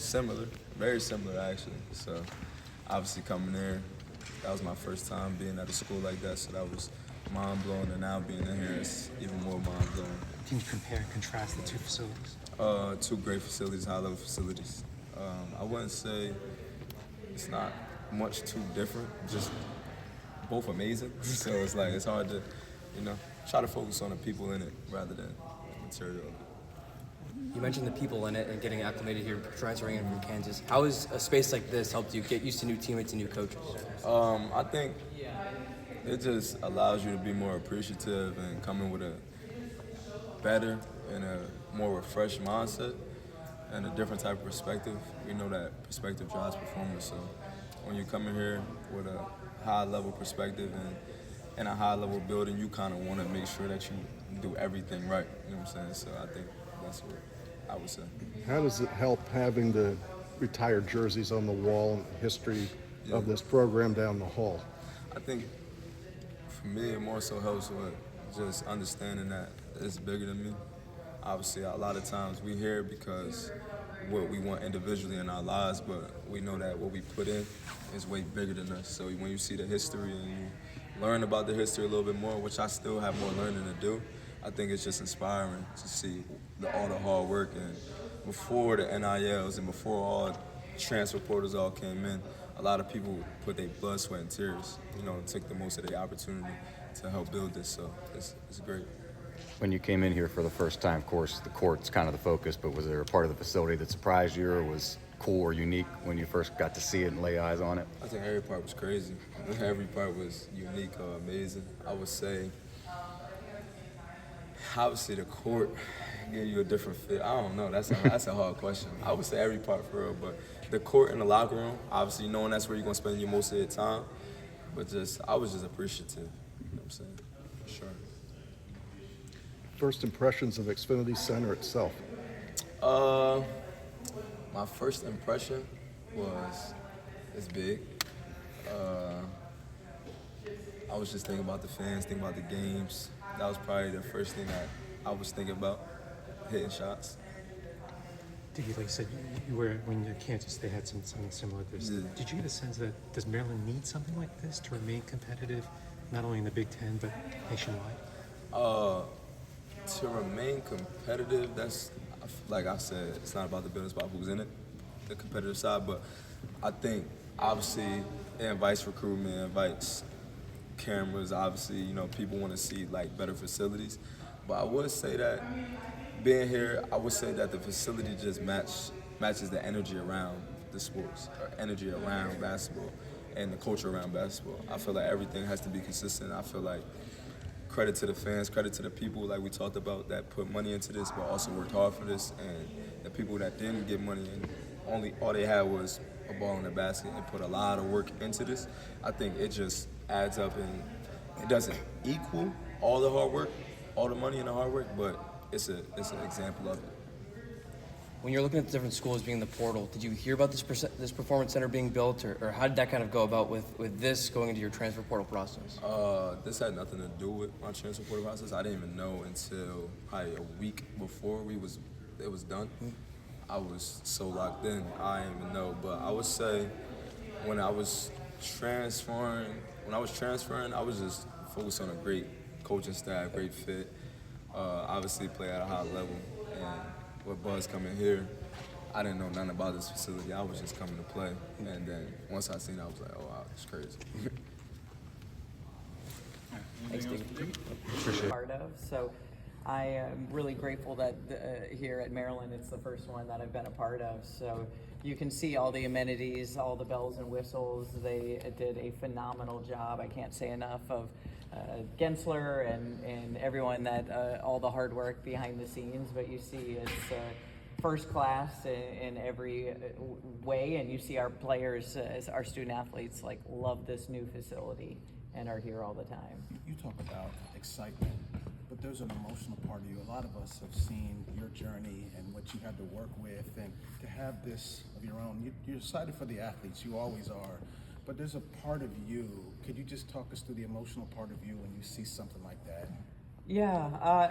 Similar, very similar actually. So obviously coming there, that was my first time being at a school like that, so that was mind-blowing, and now being in here is even more mind-blowing. Can you compare and contrast the two facilities? Two great facilities, high-level facilities. I wouldn't say it's not much too different, just both amazing. So it's like, it's hard to, try to focus on the people in it rather than the material. You mentioned the people in it and getting acclimated here, transferring in from Kansas. How has a space like this helped you get used to new teammates and new coaches? I think it just allows you to be more appreciative and come in with a better and a more refreshed mindset and a different type of perspective. We know that perspective drives performance, so when you come in here with a high-level perspective and in a high-level building, you kind of want to make sure that you do everything right, you know what I'm saying? So I think that's what I would say. How does it help having the retired jerseys on the wall and the history of this program down the hall? I think for me, it more so helps with just understanding that it's bigger than me. Obviously, a lot of times we hear because what we want individually in our lives, but we know that what we put in is way bigger than us. So when you see the history and you learn about the history a little bit more, which I still have more learning to do, I think it's just inspiring to see all the hard work. And before the NILs and before all transfer portals all came in, a lot of people put their blood, sweat, and tears, and took the most of their opportunity to help build this. So it's great. When you came in here for the first time, of course, the court's kind of the focus, but was there a part of the facility that surprised you or was cool or unique when you first got to see it and lay eyes on it? I think every part was crazy. Every part was unique or amazing. I would say, obviously, the court gave you a different feel. I don't know. That's a hard question. I would say every part for real, but the court and the locker room, obviously knowing that's where you're going to spend most of your time, but I was just appreciative. You know what I'm saying? For sure. First impressions of Xfinity Center itself? My first impression was it's big. I was just thinking about the fans, thinking about the games. That was probably the first thing that I was thinking about, hitting shots. Diggy, like you said, you were when you were at Kansas, they had something similar to this. Yeah. Did you get a sense that does Maryland need something like this to remain competitive, not only in the Big Ten but nationwide? To remain competitive, that's, like I said, it's not about the business, about who's in it, the competitive side. But I think, obviously, it invites recruitment, it invites cameras. Obviously, people want to see, better facilities. But I would say that, being here, I would say that the facility just matches the energy around the sports, or energy around basketball, and the culture around basketball. I feel like everything has to be consistent. I feel like credit to the fans, credit to the people like we talked about that put money into this but also worked hard for this, and the people that didn't get money and all they had was a ball in the basket and put a lot of work into this. I think it just adds up, and it doesn't equal all the hard work, all the money and the hard work, but it's an example of it. When you're looking at the different schools being the portal, did you hear about this performance center being built, or how did that kind of go about with this going into your transfer portal process? This had nothing to do with my transfer portal process. I didn't even know until probably a week before it was done. I was so locked in, I didn't even know. But I would say when I was transferring, I was just focused on a great coaching staff, great fit. Obviously play at a high level, and with Buzz coming here, I didn't know nothing about this facility. I was just coming to play, and then once I seen it, I was like, oh wow, it's crazy. Thanks, Diggy. Appreciate part of. So I am really grateful that here at Maryland, it's the first one that I've been a part of. So you can see all the amenities, all the bells and whistles. They did a phenomenal job. I can't say enough of Gensler and everyone that all the hard work behind the scenes, but you see it's first class in every way, and you see our players, as our student athletes, love this new facility and are here all the time. You talk about excitement, but there's an emotional part of you. A lot of us have seen your journey and what you had to work with, and to have this of your own. You're excited for the athletes, you always are. But there's a part of you. Could you just talk us through the emotional part of you when you see something like that? Yeah,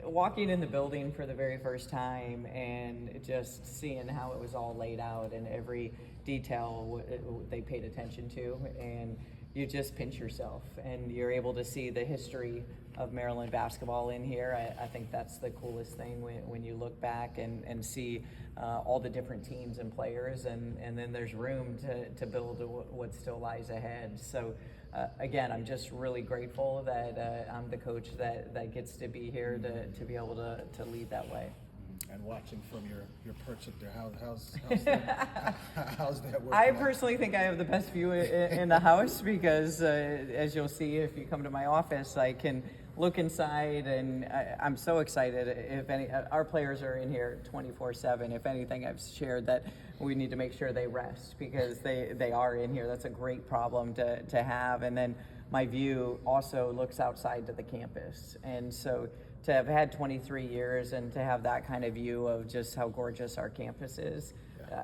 walking in the building for the very first time and just seeing how it was all laid out and every detail they paid attention to, and you just pinch yourself and you're able to see the history of Maryland basketball in here. I think that's the coolest thing when you look back and see all the different teams and players, and then there's room to build what still lies ahead. So again, I'm just really grateful that I'm the coach that gets to be here to be able to lead that way. And watching from your perch up there, how's that working? I personally think I have the best view in the house because, as you'll see if you come to my office, I can look inside, and I'm so excited. If any, our players are in here 24/7. If anything, I've shared that we need to make sure they rest because they are in here. That's a great problem to have. And then my view also looks outside to the campus, and so to have had 23 years and to have that kind of view of just how gorgeous our campus is,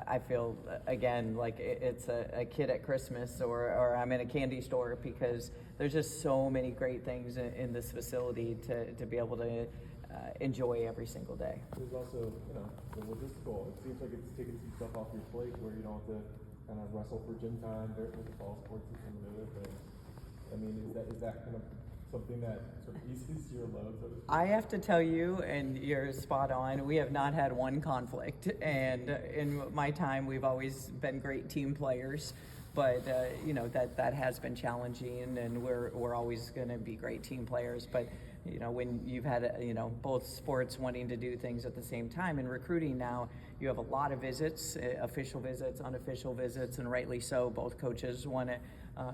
I feel, again, like it's a kid at Christmas or I'm in a candy store because there's just so many great things in this facility to be able to enjoy every single day. There's also, the logistical. It seems like it's taking some stuff off your plate where you don't have to kind of wrestle for gym time with the fall sports and some of the other things. I mean, is that kind of something that sort of eases your load? So to speak? I have to tell you, and you're spot on, we have not had one conflict. And in my time, we've always been great team players. But that has been challenging, and we're always going to be great team players. But when you've had both sports wanting to do things at the same time, in recruiting now, you have a lot of visits, official visits, unofficial visits, and rightly so. Both coaches want to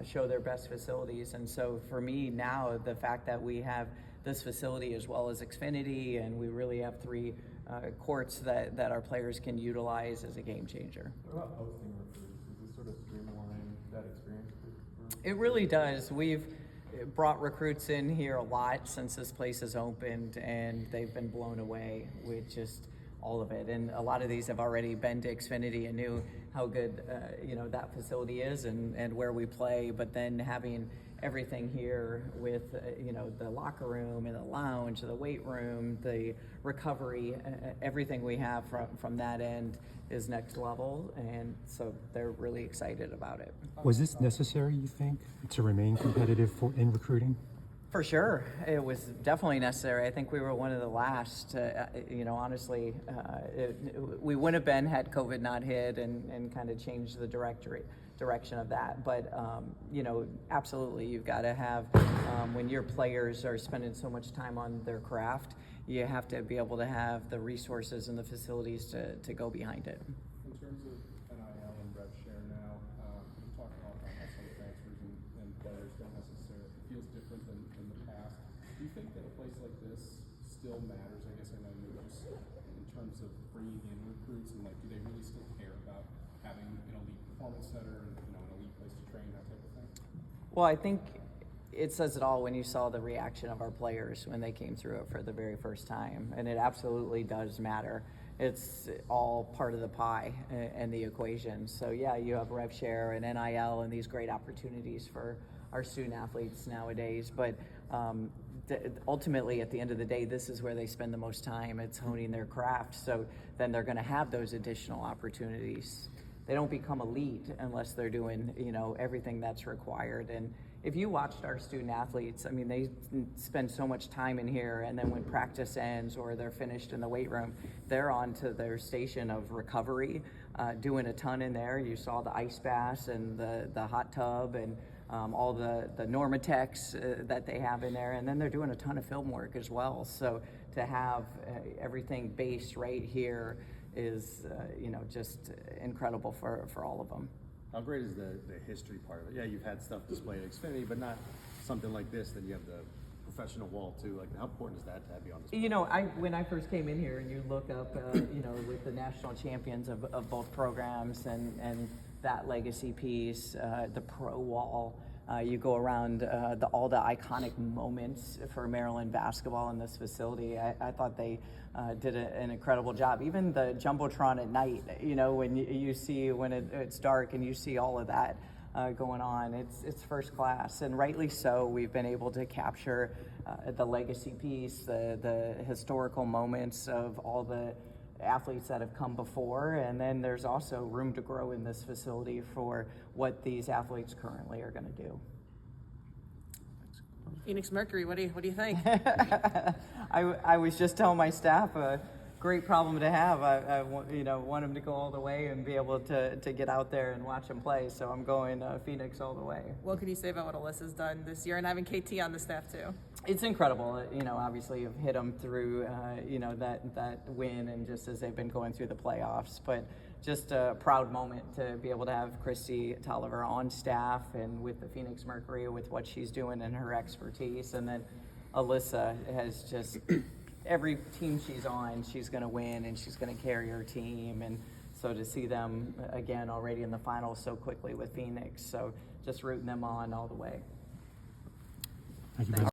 show their best facilities, and so for me now, the fact that we have this facility as well as Xfinity, and we really have 3 courts that our players can utilize is a game changer. What about hosting recruits? Does this sort of streamline that experience? It really does. We've brought recruits in here a lot since this place has opened, and they've been blown away with just all of it. And a lot of these have already been to Xfinity and knew how good that facility is and where we play. But then having everything here with the locker room and the lounge, the weight room, the recovery, everything we have from that end is next level, and so they're really excited about it. Was this necessary, you think, to remain competitive in recruiting? For sure, it was definitely necessary. I think we were one of the last, honestly, we wouldn't have been had COVID not hit and kind of changed the direction of that. But, absolutely, you've got to have, when your players are spending so much time on their craft, you have to be able to have the resources and the facilities to go behind it. In terms of NIL and rev share now, you talk about how some transfers and players don't necessarily, it feels different than in the past. Do you think that a place like this still matters? I guess I know just in terms of bringing in recruits, and do they really still care about having an elite performance center and an elite place to train, that type of thing? Well, I think it says it all when you saw the reaction of our players when they came through it for the very first time, and it absolutely does matter. It's all part of the pie and the equation. So yeah, you have rev share and NIL and these great opportunities for our student athletes nowadays, but ultimately at the end of the day, this is where they spend the most time. It's honing their craft, so then they're going to have those additional opportunities. They don't become elite unless they're doing everything that's required. And if you watched our student athletes, I mean, they spend so much time in here, and then when practice ends or they're finished in the weight room, they're on to their station of recovery, doing a ton in there. You saw the ice baths and the hot tub and all the Normatex that they have in there, and then they're doing a ton of film work as well. So to have everything based right here is just incredible for all of them. How great is the history part of it? Yeah, you've had stuff displayed at Xfinity, but not something like this. Then you have the professional wall too. How important is that to have you on display? When I first came in here and you look up, with the national champions of both programs and that legacy piece, the pro wall. You go around all the iconic moments for Maryland basketball in this facility. I thought they did an incredible job. Even the Jumbotron at night, when you see when it's dark and you see all of that going on. It's first class, and rightly so. We've been able to capture the legacy piece, the historical moments of all the athletes that have come before, and then there's also room to grow in this facility for what these athletes currently are going to do. Phoenix Mercury, what do you think? I was just telling my staff a great problem to have. I want them to go all the way and be able to get out there and watch them play. So I'm going Phoenix all the way. What can you say about what Alyssa's done this year and having KT on the staff too? It's incredible. Obviously you've hit them through, that win, and just as they've been going through the playoffs. But just a proud moment to be able to have Christy Tolliver on staff and with the Phoenix Mercury with what she's doing and her expertise. And then Alyssa has just, every team she's on, she's going to win and she's going to carry her team. And so to see them again already in the finals so quickly with Phoenix, so just rooting them on all the way. Thank you, Brenda.